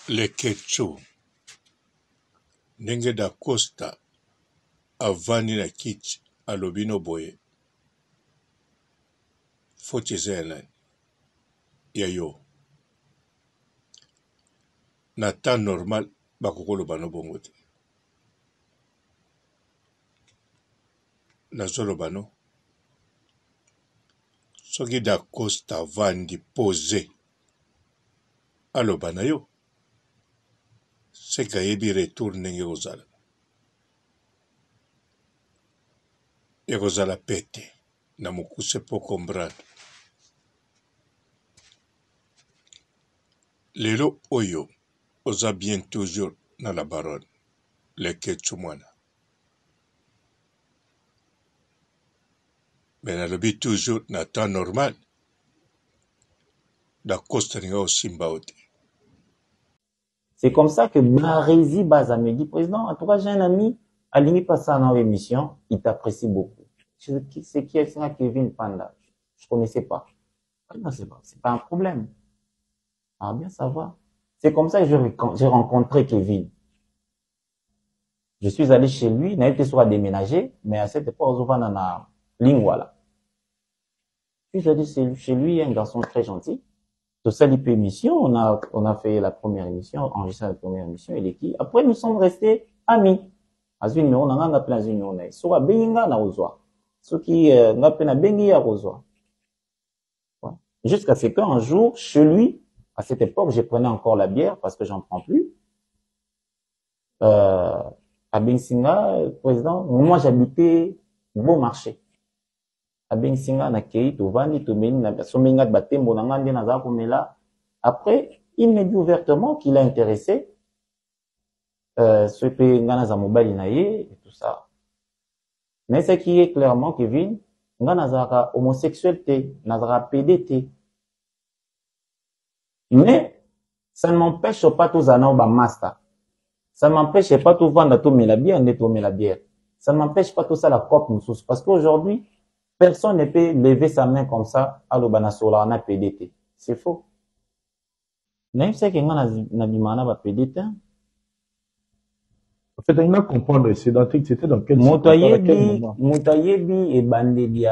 Lekecho ndenge da Costa avandi na kiti alobino boye foti eza ya nani ya yo na temps normal bakokoloba no bongo te nazoloba no soki da Costa avandi pose aloba na yo seka yebi retour ndenge kozala ekozala pete na mokuse po comprendre lelo oyo oza bien toujours na la baronne Lekecho mwana mais nalobi toujours na temps normal da Costa ninga osimba ote. C'est comme ça que Marézi Baza me dit, président, en tout cas, j'ai un ami, Alini Passa dans l'émission, il t'apprécie beaucoup. C'est qui est Kevin Panda? Je connaissais pas. Non, c'est pas un problème. Ah, bien, ça va. C'est comme ça que j'ai rencontré Kevin. Je suis allé chez lui, il n'a été soit déménagé, mais à cette époque, on a na Lingwala. Puis j'ai dit chez lui, un garçon très gentil. Tout ça, l'IP émission, on a fait la première émission, enregistré la première émission, et l'équipe. Après, nous sommes restés amis. Azul numéro, on a appelé Azul numéro. Soit Benga na Ozoa. Ce qui, on a appelé Bengi à Ozoa. Jusqu'à ce qu'un jour, chez lui, à cette époque, je prenais encore la bière parce que j'en prends plus. À Bensinga, président, moi, j'habitais Bon Marché. À Bensinga, na Kei, to Vani, to Meni, na Somenga de Batembo, na Ngande, na Zakomela. Après, il m'a dit ouvertement qu'il a intéressé, ce que Ngana Zamobali naye, et tout ça. Mais ce qui est clairement, Kevin, Ngana Zara homosexualité, Nazara PDT. Mais, ça ne m'empêche pas tous à ba master. Ça ne m'empêche pas tout vendre tout mais la bière, nettoyer la bière. Ça ne m'empêche pas tout ça la coque nous sous. Parce qu'aujourd'hui, personne ne peut lever sa main comme ça à l'obana sola na PDT. C'est faux. Même si quelqu'un n'a bimana ba PDT. En fait, il a comprendre sédentique, c'était dans quel moment. Moutayebi et bandeli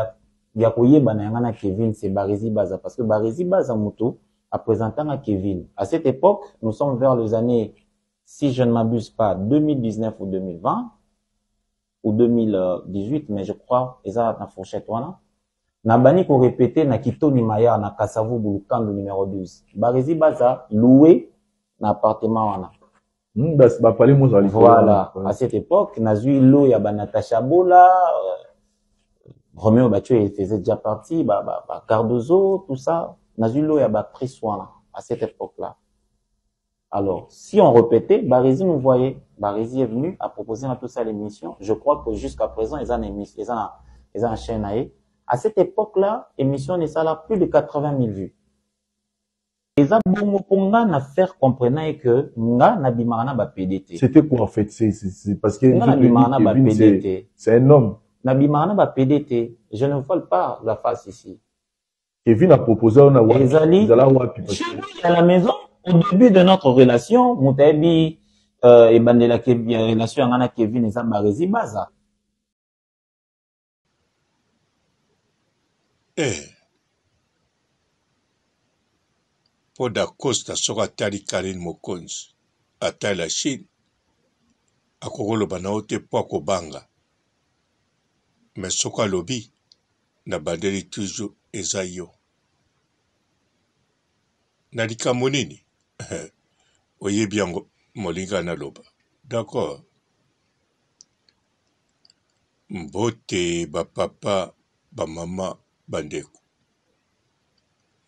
ya koyeba na ngana Kevin c'est Barézi Baza parce que Barézi Baza Muto a présenté à Kevin. À cette époque, nous sommes vers les années, si je ne m'abuse pas, 2019 ou 2020 ou 2018, mais je crois eza na fourchette wana. Na bani ko répéter na Kitoni Maya na Kasavu Bulukando numéro 12. Barézi Baza loué na appartement wana. Voilà. À cette époque, Nazui Lo ya ba Natacha Bola, Roméo Bathieu il faisait déjà partie, Cardozo, tout ça. Nazui Lo ya ba pris soin à cette époque-là. Alors, si on répétait, Barézi nous voyait. Barézi est venu à proposer à tout ça l'émission. Je crois que jusqu'à présent, ils ont une chaîne à eux. À cette époque-là, l'émission n'est ça là plus de 80 000 vues. Les abonnements pour nga na faire comprendre que nga na bimana ba PDT. C'était quoi en fait? C'est parce que nga na bimana ba PDT. C'est un homme. Na bimana ba PDT. Je ne vole pas la face ici. Kevin a proposé on a chez lui à la maison au début de notre relation, Moutabi et bandela relation ngana Kevin et Barézi Baza. Po da Costa soka tali Karine Mokonzi ata la Chine akokoloba na ote po akobanga mais soka lobi na bandeli toujours eza yo na likambo nini oyebi yango molinga na loba d'accord. Mbote bapapa bamama bandeko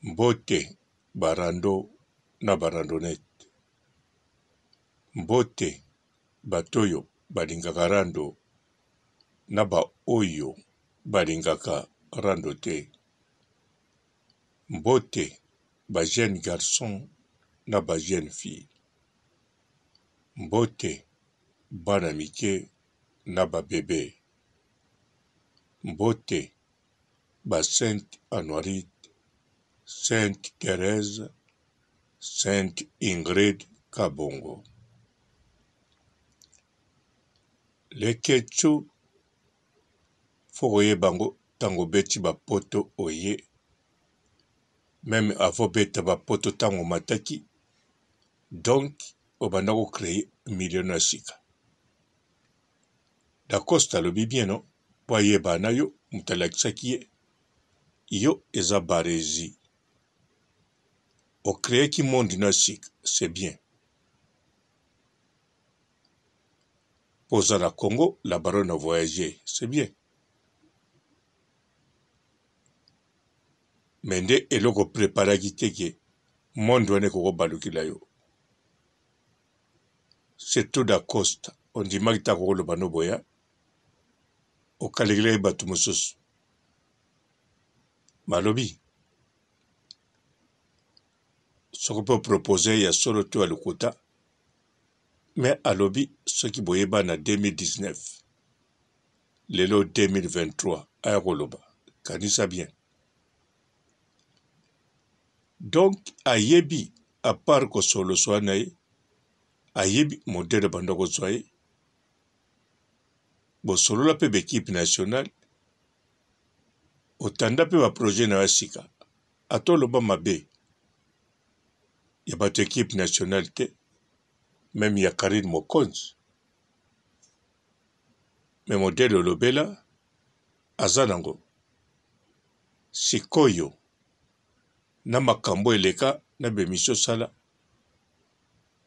mbote barando na barandonete mbote batoyo balingaka rando na ba oyo balingaka rando te mbote ba jeune garçon na ba jeune fille mbote bana mike na ba bébé mbote ba Sainte Honorine, Sainte Thérèse, Sainte Ingrid kabongo. Lekechu fokoye bango tango beti bapoto oye, même avant beta bapoto tango mataki, donc obanda ko créer million na sika. Da Costa lobi bien non, po yeba na yo mutalakisaki ye, yo eza barezi. O créer ki monde na sika, c'est bien. Posa na Congo, la baronne a voyagé, c'est bien. Mende eloko préparaki teke, monde wane koko balukila yo. C'est tout Da Costa, on dit magita koko lo bano boya, o kalegile batu mosusu. Malobi, soko peut proposer ya solo tu alukuta, mais alobi, ce qui boyeba na 2019, lelo 2023, aya koloba, kanisa bien. Donc, ayebi, à part ko solo soanaye, ayebi modèle bandoko soye, bo solo la pe équipe nationale, otanda pe ba projet na sika, atolo ba mabe, ya ba équipe nationale te, même ya Karine Mokonzi, mais modèle olobela, azanango, sikoyo, na makambo eleka, na bemisio sala,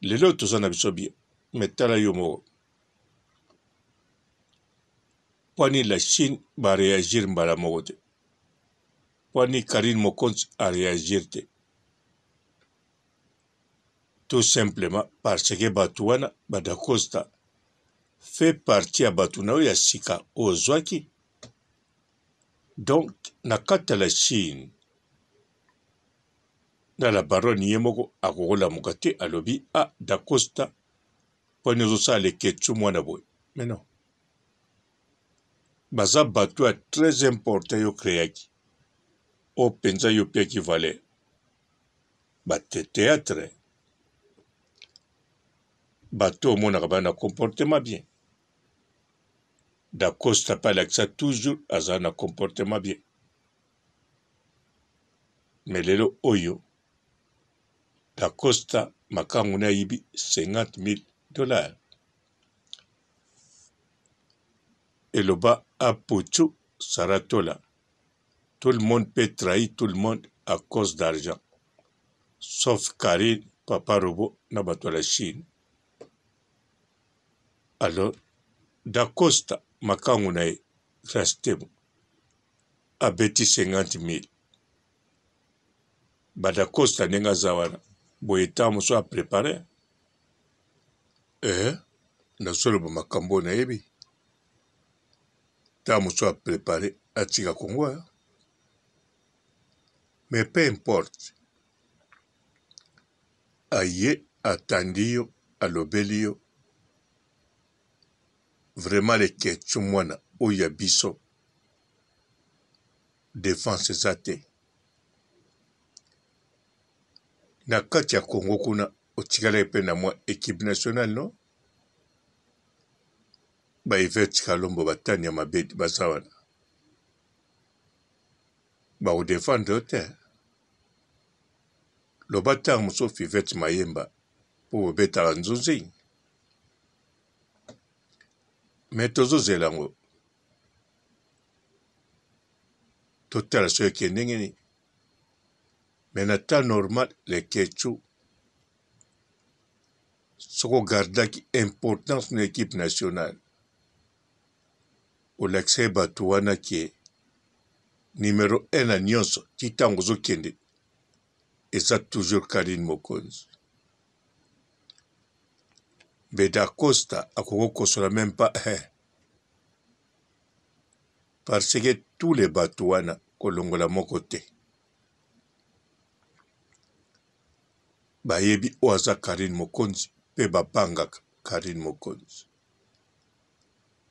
lelo tozana biso bien, metala yo mo. Pwani la Chine ba réagir mbala moko te. Pwani Karine Mokonzi a réagir te. Tout simplement parce que Batouana Da Costa fait partie à Batounao ya sika ozwaki. Donc, na kata la Chine, na la baronne yemoko akokola mokate alobi Da Costa pwani ozosa leketsu mwana boy. Mais non. Baza bateau est très important yo créaki. O penza yo pia ki valait. Bate théâtre. Bateau mon na comportement bien. Da Costa pas l'accès toujours à un comportement bien. Mais lelo oyo, Da Costa makangu na yibi $50,000. Et le bas à Pochou, Saratola. Tout le monde peut trahir tout le monde à cause d'argent. Sauf Karine, Papa Robo, Nabato la Chine. Alors, Da Costa, makangu na restez à beti 50,000. Da Costa nenga zawana. Boyeta moso a préparé. Na solo ba makambo na yebi. Ta moso a préparé à tika Congo. Mais peu importe. Aye atandio alobelio. Vraiment les questions mwana oya biso. Défense zate. Na kati ya Congo kuna otikala pe na mwa équipe nationale non? Ba Yvette Kalombo batani ya mabedi bazawana. Ba o défendre te. Lo batang muso Yvette Mayemba pour beta nzunzi. Mais tozo zelango. Total so ke ndengeni. Mais na temps normal les Ketchou soko gardaki importance de l'équipe nationale. O l'accès Batouana qui est numéro 1 à nyonso titango zo kende. Et ça toujours Karine Mokonzi. Mais Da Costa akoko kosola même pas parce que tous les Batouana kolongola moko te. Bayebi oaza Karine Mokonzi pe babangaka Karine Mokonzi.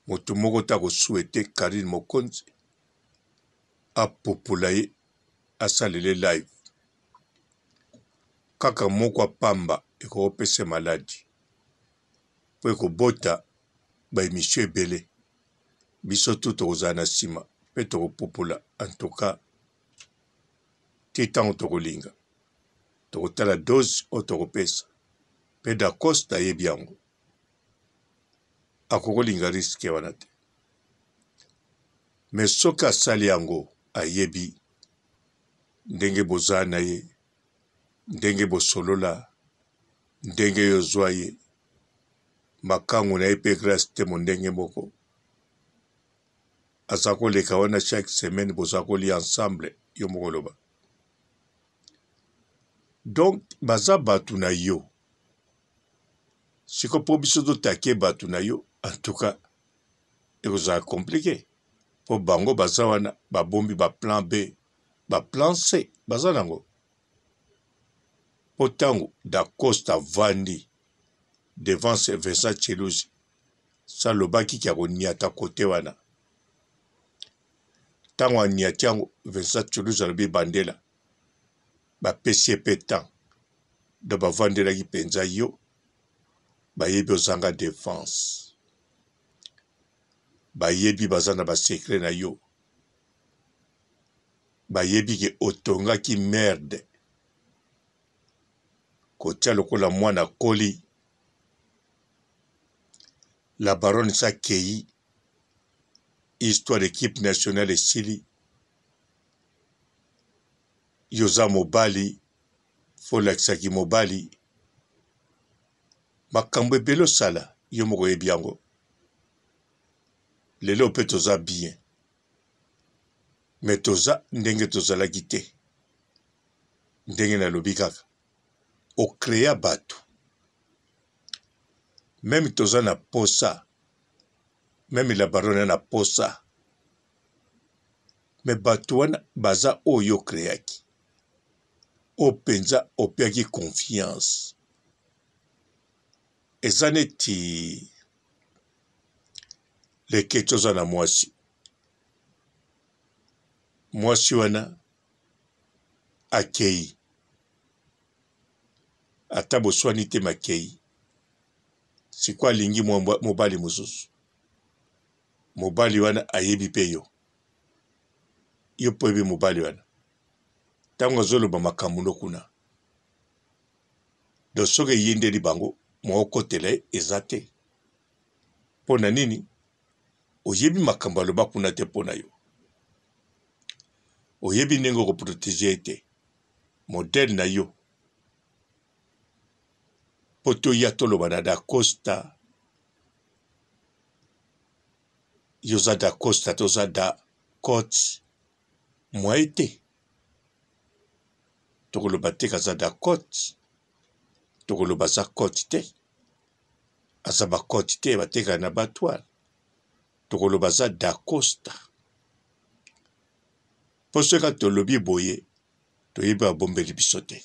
Moto moko ta ko souhaiter Karine Mokonzi a populaye asalele live. Kaka moko pamba ekopesa maladi po ekobota baémission ebele biso tu tokozala na nsima mpe tokopupula antuka ti ntango tokolinga tokotala dose oyo tokopesa mpe dacoste ayebi yango akokolinga riske wana te me soki asali yango ayebi ndenge bozala na ye ndenge bosolola ndenge yozwa ye makangu na ye mpe grâce te mo ndenge moko aza koleka wana chaque semaine boza kolia ensemble yo moko loba donc baza bato na yo siko mpo biso totake bato na yo antuka ekozala komplike mpo bango baza wana babombi baplan B baplan C baza nango mpo ntango dacoste avandi devant Vincent Chiluzi salobaki ki akoniata kote wana ntango aniati yango Vincent Chiluzi alobi bandela bapesi ye mpe temps do bavandelaki mpenza yo bayebi ozanga défense bayebi baza na basekre na yo bayebi ke otongaki merde kotia lokola mwana koli la baronne sakei histoire d'équipe nationale esili yoza mobali folakisaki mobali makambo ebele osala yo moko oyebi yango lelo mpe toza bien me toza ndenge tozalaki te ndenge nalobi kaka okrea bato meme toza na posa meme la barone na posa me bato wana baza oyo okreaki o mpenza opiaki confiance eza neti leke toza na mwasi wana akei ata boswani te makei siko alingi mobali mosusu mobali wana ayebi mpe yo mpo oyebi mobali wana ntango azoloba makambo no kuna do soki eyindeli bango mookotela ye eza te mpo na nini oyebi makambo aloba kuna te mpo na yo oyebi ndenge okoprotege ye te modele na yo mpo toya toloba na dacosta yoza dacosta toza da cote mwaye te tokoloba te kaza da cote tokoloba za cote te aza bacote te batekaka na batwale tokoloba za dacosta mpo soki tolobi boye toyebi babombeli biso te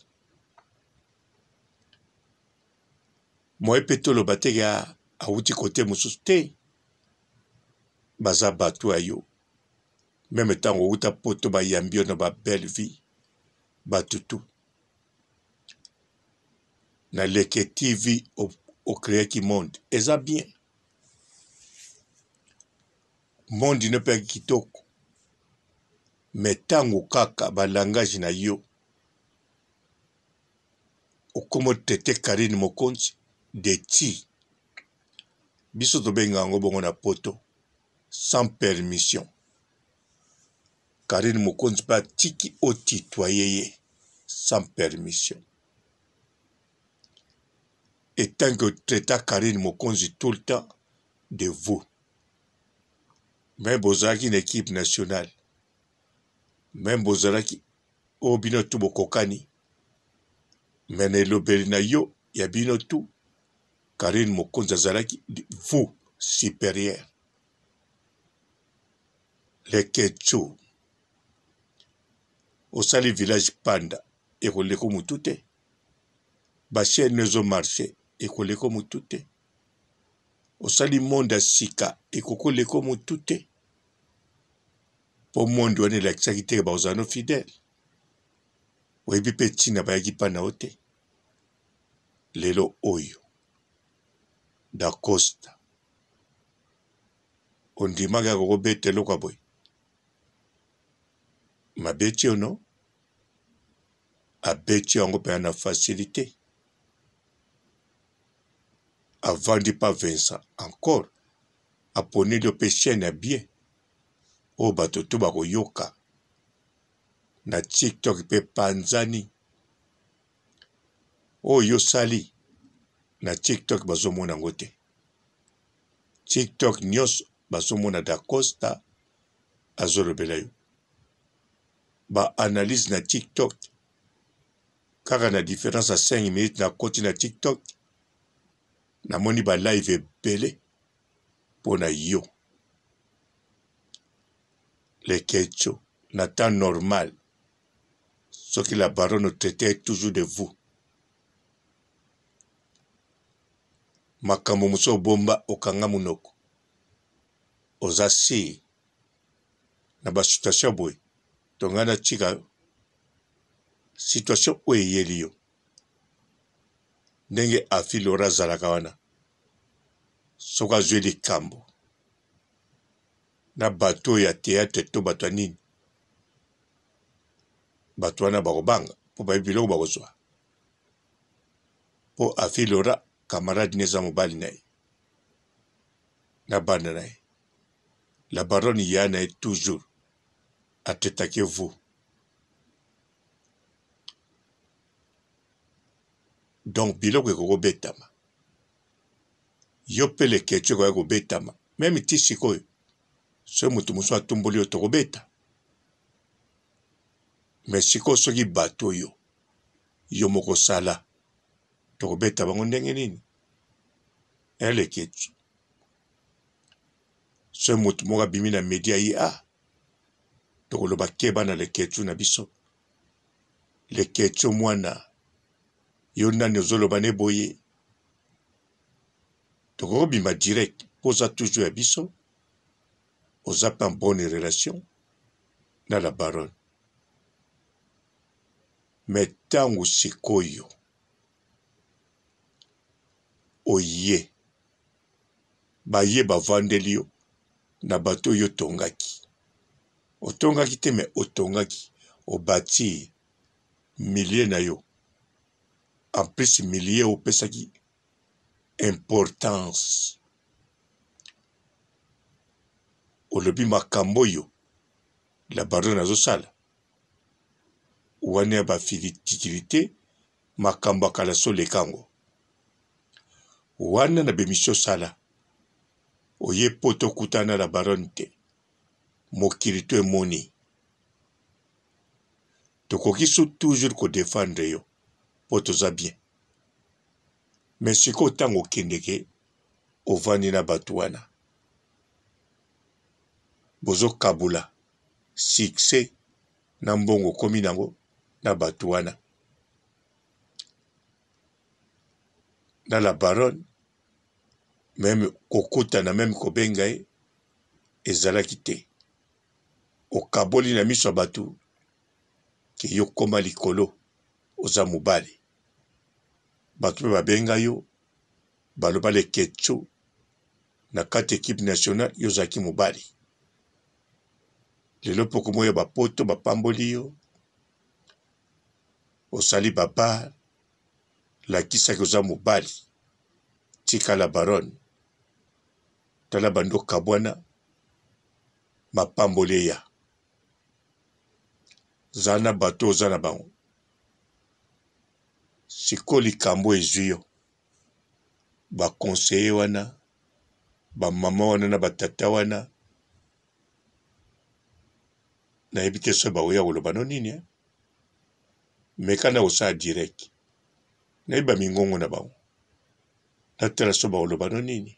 moye mpe toloba te ya awuti kote mosusu te baza bato ya yo meme ntango outa poto bayambi yo na babelle vie batutu na leke tv okreaki monde eza bien monde ino mpe kitoko me ntango kaka balangage na yo okomo tete Karine Mokonzi de ti biso tobenga yango bongo na poto sans permission Karine Mokonzi mpe atiki otitoye ye sans permission et tant que traita Karine Mokonzi tout le temps de vous même bozalaki na équipe nationale même bozalaki oyo bino tu bokokani me na elobeli na yo ya bino tu Karine Mokonzi azalaki vous supérieur leketsu osali village panda ekoleko mutu te bachaine ezomarche ekoleko mutu te osali monde ya sika ekokoleko mutu te mpo monde wana elakisaki te bazano fidèle oyebi mpe ntina bayaki mpa na yo te lelo oyo Da Costa ondimaka kokobeta eloko ya boye mabeti ono abeti yango mpe na facilité avandi pa Vincent encore aponeli mpe chaîne ya bien oyo bato to bakoyoka na TikTok mpe panzani oyo yosali na TikTok bazomona yango te TikTok nyonso bazomona Da Costa azolobela yo ba analyse na TikTok kaka na différence ya 5 minutes na koti na TikTok namoni ba live ebele pona yo les questions na temps normal soki la baronne traitait toujours de vous makambo mosusu bomba okanga munoko oza si na basituation boye tongana tika situation oyo eyeli yo ndenge afilora azalaka wana soki azwi likambo na bato ya théâtre to bato ya nini bato wana bakobanga mpo bayebi biloko bakozwa mpo afilora camarade neza mobali na ye na bana na ye la baronne ya na ye toujours atetake vous donc biloko ekokobetama yo mpe leketio ekoya kobetama meme ti sikoyo soki moto mosusu atumboli yo tokobeta me sikoyo soki bato oyo yo moko sala tokobeta bango ndenge nini leketio soki moto moko abimi na media ye tokoloba keba na leketio na biso leketio mwana yo nani ozoloba ne boye tokobima direct mpo oza toujours ya biso oza pa bonne relation na la baronne me ntango sikoyo oye baye bavandeli yo na bato oyo otongaki te me otongaki obati milie na yo en plus milie opesaki importance olobi makambo oyo la baronne azosala wana ya bafitilité makambo akala so lekango wana na bemisio sala oye po tokutana la baronne te mokili to emoni tokoki so toujours kodefendre yo po toza bien me sikoyo ntango okendeke ovandi na bato wana bozokabula succès na mbongo komi nango na bato wana na la baronne meme kokutana meme kobenga ye ezalaki te okaboli na miso ya bato ke yo koma likolo oza mobali bato mpe babenga yo baloba leketio na kati équipe nationale yo ozalaki mobali lelo poko moyo bapoto bapamboli yo osali babar lakisaki oza mobali tika la baronne tala bando kabwana mapamboli eya za na bato oza na bango sikoyo likambo ezwi yo bakonseye wana bamama wana na batata wana nayebi te so baoya koloba no nini meka na osala direct nayeba mingongo na bango natala so bakoloba no nini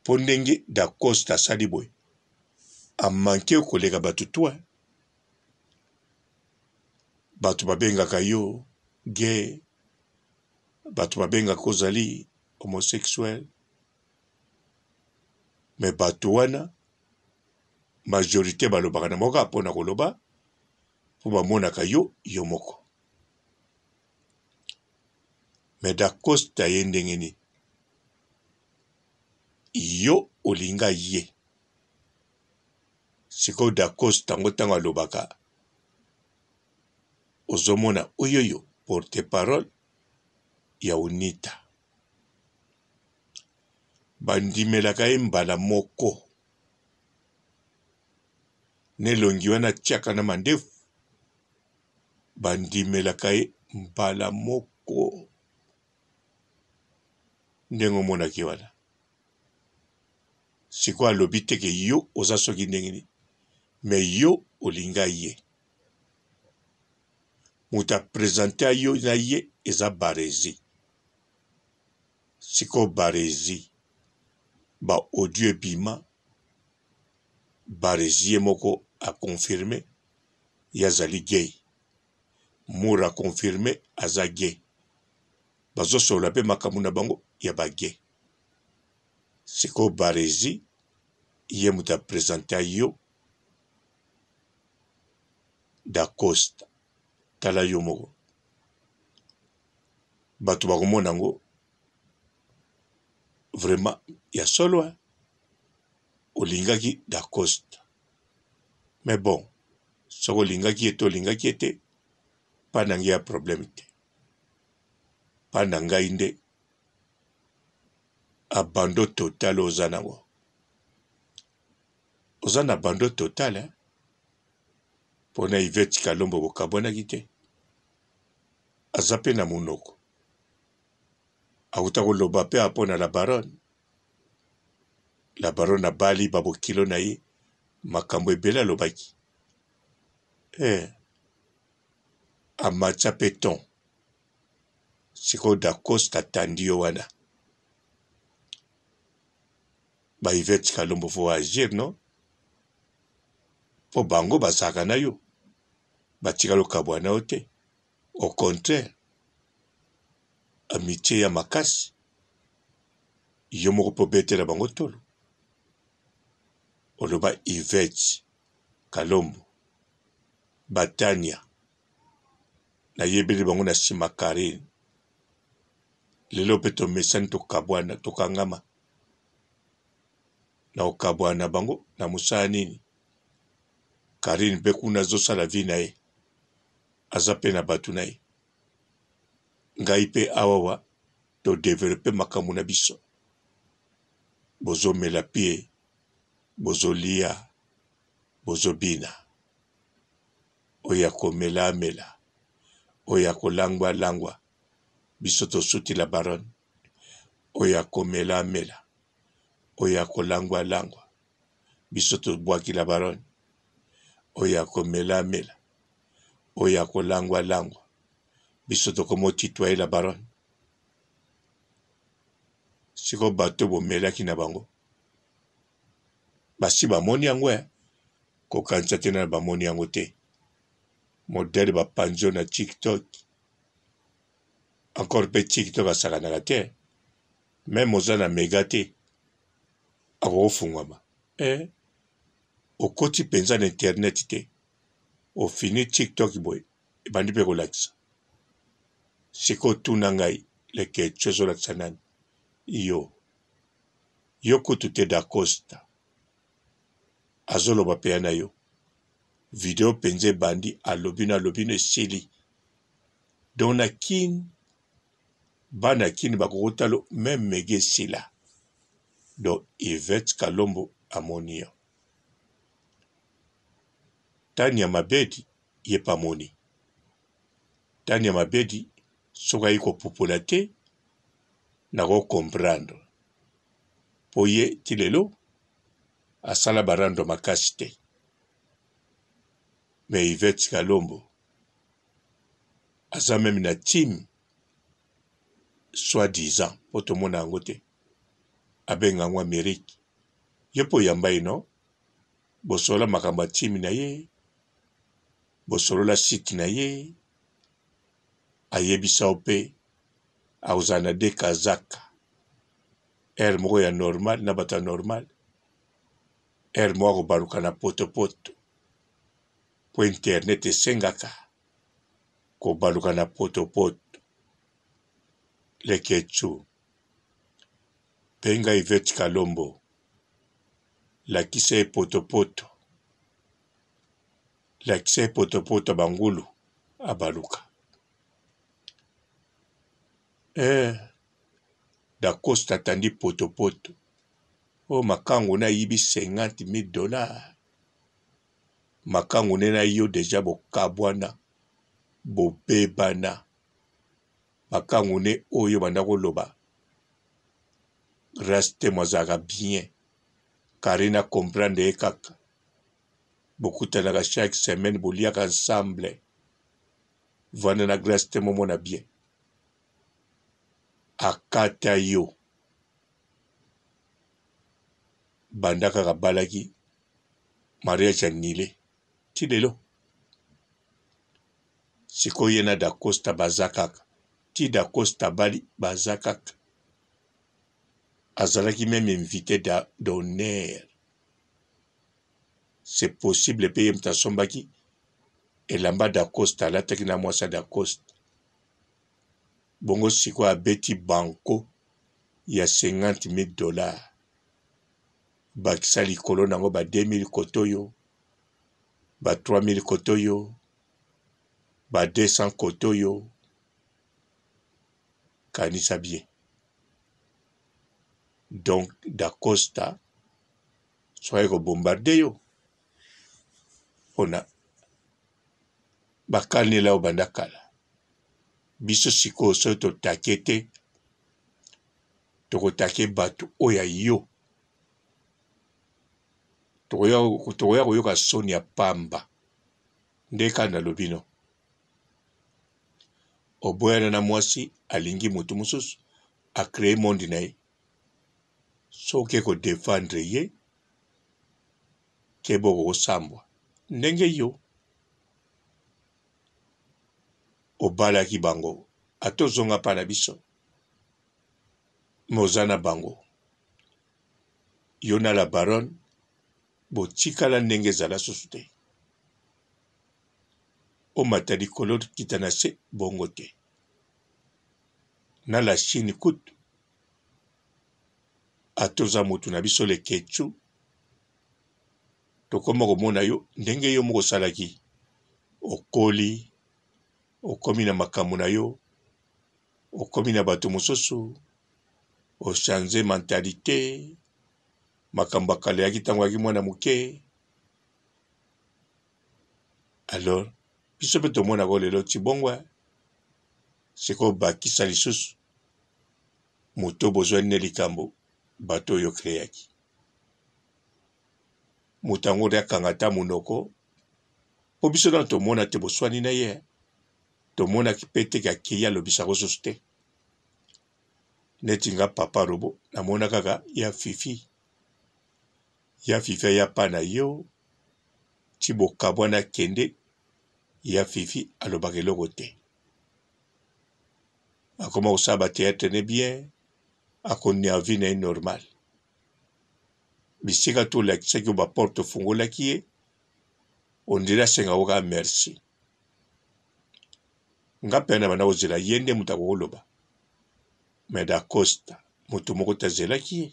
mpo ndenge Da Costa asali boye amanke koleka bato twa bato babengaka yo gay bato babengaka ozali homosexuel me bato wana majorité balobaka na moka mpona koloba mpo bamonaka yo moko me da Costa ye ndenge nini yo olinga ye siko da Costa ngo ntango alobaka ozomona oyoyo porte parole ya UNITA bandimelaka ye mbala moko nelongi wana tiaka na mandefu bandimelaka ye mbala moko ndenge omonaki wana siko alobi teke yo oza soki ndenge nini me yo olinga ye muta présente yo na ye eza Barezi siko Barezi ba audio ebima Barezi ye moko a confirmé yazali gay Moura confirmé aza gay bazosola pe makambo na bango ya ba gay siko Barezi ye muta présente yo da Costa tala yo moko bato bakomona ngo vraiment ya solo olingaki da Costa mais bon soko olingaki ete olingaki ete pa na ngai ya problème te pa na ngai nde abando total oza nango oza na bando total mpona Yvette Kalombo bokabwanaki te aza pe na monoko auta koloba pe apona la baronne abali babokilo na ye makambo ebele alobaki amatya pe ton sikoyo da Costa atandi yo wana ba Yvette Kalombo fo agir non po bango bazalaka na yo batika lokabwa na yo te au contraire amitié ya makasi yo moko po betela bango tolo oloba Yvette Kalombo Batania na yebeli bango na sima Karine lelo pe tomesani tokabwana tokangama na okabwana bango na mosala nini Karine pe kuna azosala vi na ye aza pe na bato na ye ngai pe awawa todevelope makambo na biso bozomela pie bozolia bozobina oya komela amela oya kolangwa langwa biso tosuti la baronne oya komela amela oya kolangwa langwa biso tobwaki la baronne oya komela amela oya kolangwa langwa biso tokomotitoye la baronne siko bato bomelaki na bango basi bamoni yango kokanisa te na bamoni yango te modele bapanzi na TikTok encore pe TikTok asakanaka te meme oza na mega te akokofungwama okoti mpenza na internet te ofini TikTok boye ebandi mpe kolakisa siko tuna ngai leketio ezolakisa nani yo kutu te da Costa azoloba pe na yo video penze ebandi alobino esili don na kini bana kini bakokotalo meme mege esila do Yvette Kalombo amoni yo Tania Mabedi ye pamoni Tania Mabedi soka yi kopopola te na ko comprendre po ye ti lelo asala barando makasi te me Yvette Kalombo aza meme na team soi-disant po tomona yango te abenga yango Amerike ye po yamba ye no bosola makambo ya team na ye bosolola site na ye ayebisa mpe akozala na de kazaka ere moko ya normal na bato ya normal ere moko akobaluka na potopoto po internet esengaka kobaluka na potopoto Lekechu Penga Yvette Kalombo Lakise Potopoto Lakise Potopoto Bangulu Abaluka Da Costa tandi Potopoto o makangu na yibi $50,000 makangu na yo deja bokabwana bobebana makangu ne oyo banda koloba reste mwazaka bien karina comprendre ekaka bokutanaka chaque semaine boliaka ensemble vanda na grâce te momona bien akata yo banda kaka balaki mariage annulé ti lelo sikoyo ye na Da Costa baza kaka ti Da Costa bali baza kaka azalaki même invité d'honneur c'est possible pe ye mutu asombaki elamba Da Costa alataki na mwasa Da Costa bongo sikoyo abeti banko ya $50,000 bakisa likolo nango ba 2000 kotoyo ba 3000 kotoyo ba 200 kotoyo kanisa bien donc Da Costa soki kobombarde yo mpona bakalnela oyo banda kala biso sikoyo soki totake te tokotake bato oyo ya yo tokoya koyoka soni ya pamba nde kaka nalobi no oboyana na mwasi alingi motu mosusu acrée monde na ye soki kodefendre ye ke bokosambwa ndenge yo obalaki bango ata ozonga mpa na biso moza na bango yo na la baronne botikala ndenge ezala susu te omata likolo kita na se bongo te na la Chine kutu atoza motu na biso Lekechu tokoma komona yo ndenge yo moko osalaki okomi na makambo na yo okomi na bato mosusu ochange mentalité makambo akala yaki ntango yaki mwana moke alors biso mpe tomonako lelo ti bongwa sikoyo bakisa lisusu moto bozwani ne likambo bato oyo kreyaki moto yango te akanga ta monoko mpo biso nano tomona te boswani na ye tomonaki mpe teke akei alobisako susu te neti nga papa robo namona kaka ya fifi aya pa na yo ti bokabwana kende ya fifi alobaka eloko te akoma kosala bateatre ne bien akonervi na ye normal bisika to olakisaki yo baporte ofungolaki ye ondiri asengako kaka merci nga mpe na banda kozela ye nde moto akokoloba mais Da Costa moto moko te azelaki ye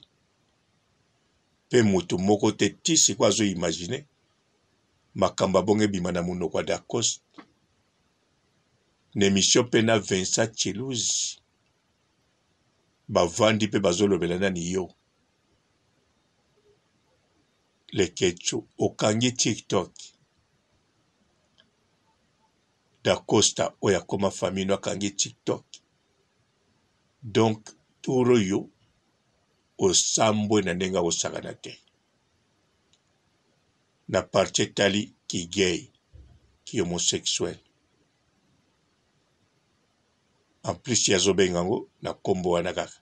mpe moto moko te ti sikoyo azoimagine makambo abongo ebima na monoko ya Da Costa na émission mpe na Vincent Chiluzi bavandi mpe bazolobela nani yo Lekechu okangi TikTok Da Costa oyo akoma famille no akangi TikTok donc turo yo osambwe na ndenge akosakana te na partie etali ki gay ki homosexuel en plus yazobenga yango na nkombo wana kaka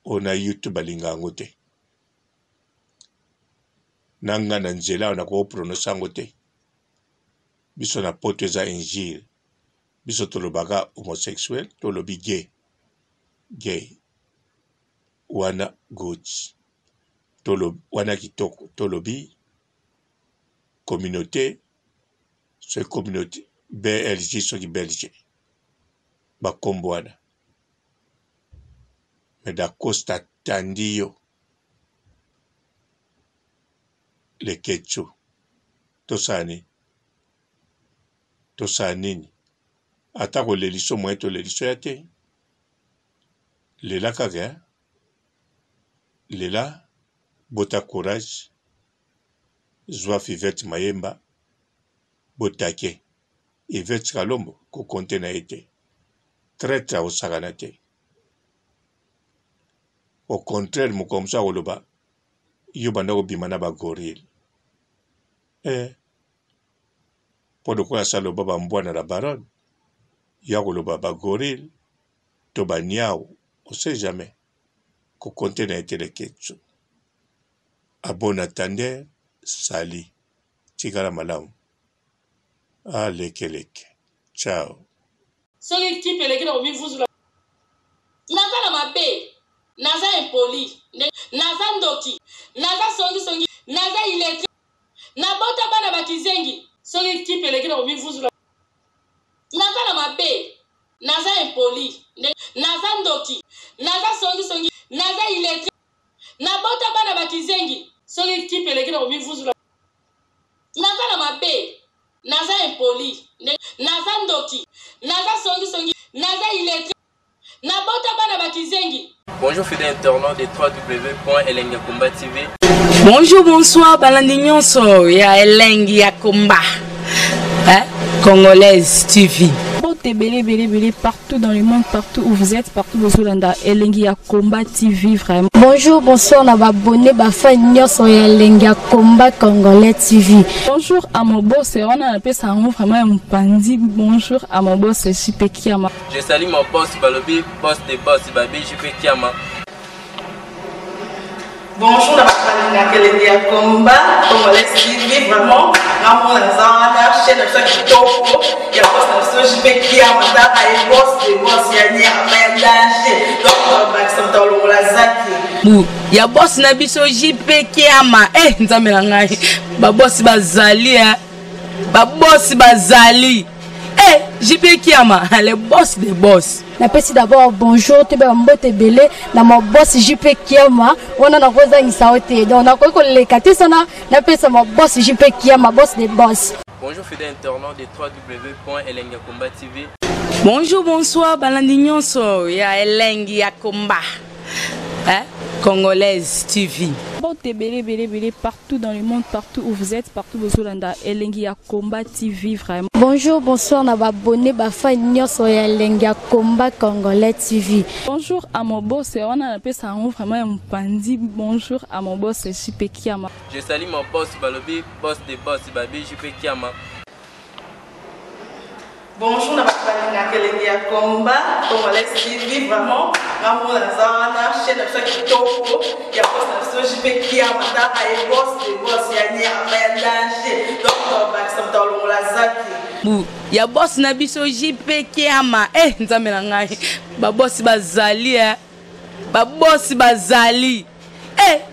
oyo na YouTube alinga yango te nanga na nzela ayo nakoprononce yango te biso na poto eza injile biso tolobaka homosexuel tolobi gay wana good wana kitoko tolobi communauté soki communauté BLG soki belge bakombo wana Mais da Costa Tandio. Le Ketchu. Tosani. Tosanini. Atako leliso mweto leliso yate. Lela kage. Lela. Bota courage. Zwa Yvette Mayemba. Botake. Yvette Kalombo. Ko konte na ete. Traite au saganate. Au contraire, Mukomsa Oloba. Yobanda obimana ba goril. Pour quoi ça le baba mbwana la baronne. Yako le baba goril. Toba niao. On sait jamais. Ko konte na ete le ketchu. A bon attendeur, sali. Tigara malamu. Ah, leke. Ciao. Soki qui peut l'écrire au vous la. Naza na mabe. Naza impoli. Naza ndoki. Naza songi. Naza illettré. Nabota bana bakizengi. Soki qui peut l'écrire au vous la. Naza na mabe. Naza impoli. Naza ndoki. Naza songi. Naza illettré. Nabota bana bakizengi. Soki qui peut l'écrire au vous la. Naza na mabe. Naza impoli. Naza ndoki. Naza songi. Naza illettré. Nabota bana bakizengi. Bonjour fidèles internautes de www.elengiakomba TV. Bonjour, bonsoir, balandi nyonso ya Elengi ya Komba. Congolaise TV. Belé partout dans le monde, partout où vous êtes, partout où vous êtes, Elengi ya Komba TV vraiment. Bonjour, bonsoir, on va abonner fan nyonso ya Elengi ya Komba Congolais TV. Bonjour à mon boss, on a appelé ça vraiment un pandi. Bonjour à mon boss, JP Kiama. Je salue mon boss Balobi, boss des boss Babi, JP Kiama. Bonjour, la Elengi ya Komba Congolais TV vraiment. Ramon Zana, chaîne de ceux qui topo, il y a pas de JP Kiama, et boss des boss, il y a un danger. Donc, on va accepter la zaki. Ya boss na biso JP Kiama. Nzamela ngai. Ba boss bazali Ba boss bazali. JP Kiama, le boss des boss. Na pesi d'abord bonjour, tu be mbote belé na mon boss JP Kiama. On a rosa insaote. Donc on a quoi les katesana na pesi mon boss JP Kiama, boss des boss. Bonjour fidèles internautes de www.elengiakomba TV. Bonjour, bonsoir, balandi nyonso ya Elengi ya Komba. Congolaise TV. Belé partout dans le monde, partout où vous êtes, partout où vous êtes, Elengi ya Komba TV vraiment. Bonjour, bonsoir, on va abonner fan nyonso ya Elengi ya Komba Congolais TV. Bonjour à mon boss, on a appelé ça vraiment un pandi. Bonjour à mon boss, JP Kiama. Je salue mon boss Balobi, boss des boss Babi, JP Kiama. Bonjour, la Elengi ya Komba Congolais TV vraiment. Ramon Zana, chaîne de ceux qui topo, il y a pas de JP Kiama, et boss des boss, il y a un danger. Donc, on va accepter la zaki. Ya boss na biso JP Kiama. Nzamela ngai. Ba boss bazali Ba boss bazali.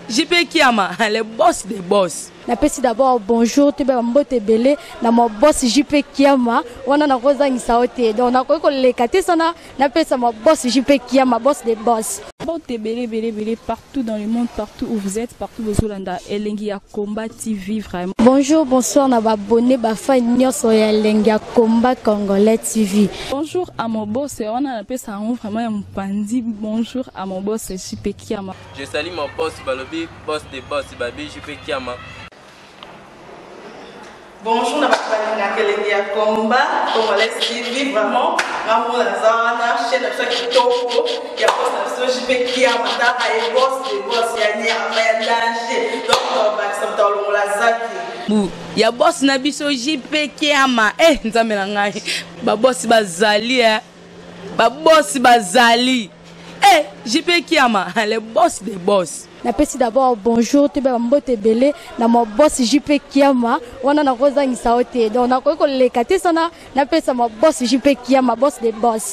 JP Kiama, le boss des boss. Na pesi d'abord bonjour, tu be mbote belé na mon boss JP Kiama. On a rosa insaote. Donc on a quoi les katesana na pesi mon boss JP Kiama, boss des boss. Belé partout dans le monde, partout où vous êtes, partout où vous êtes, Elengi ya Komba TV vraiment. Bonjour, bonsoir, on va abonner fan nyonso ya Elengi ya Komba Congolais TV. Bonjour à mon boss, on a appelé ça vraiment un pandi. Bonjour à mon boss, JP Kiama. Je salue mon boss Balobi, boss des boss Babi, JP Kiama. Bonjour, la Elengi ya Komba Congolais TV vraiment. Ramon Zana, chaîne de ceux qui topo, il y a pas de JP Kiama, et boss des boss, il y a un danger. Donc, on va accepter la zaki. Ya boss na biso JP Kiama. Nzamela ngai. Ba boss bazali Ba boss bazali. JP Kiama, le boss des boss. Na pesi d'abord bonjour, tu be mbote belé na mon boss JP Kiama. On a rosa insaote. Donc on a quoi les katesana na pesi mon boss JP Kiama, boss des boss.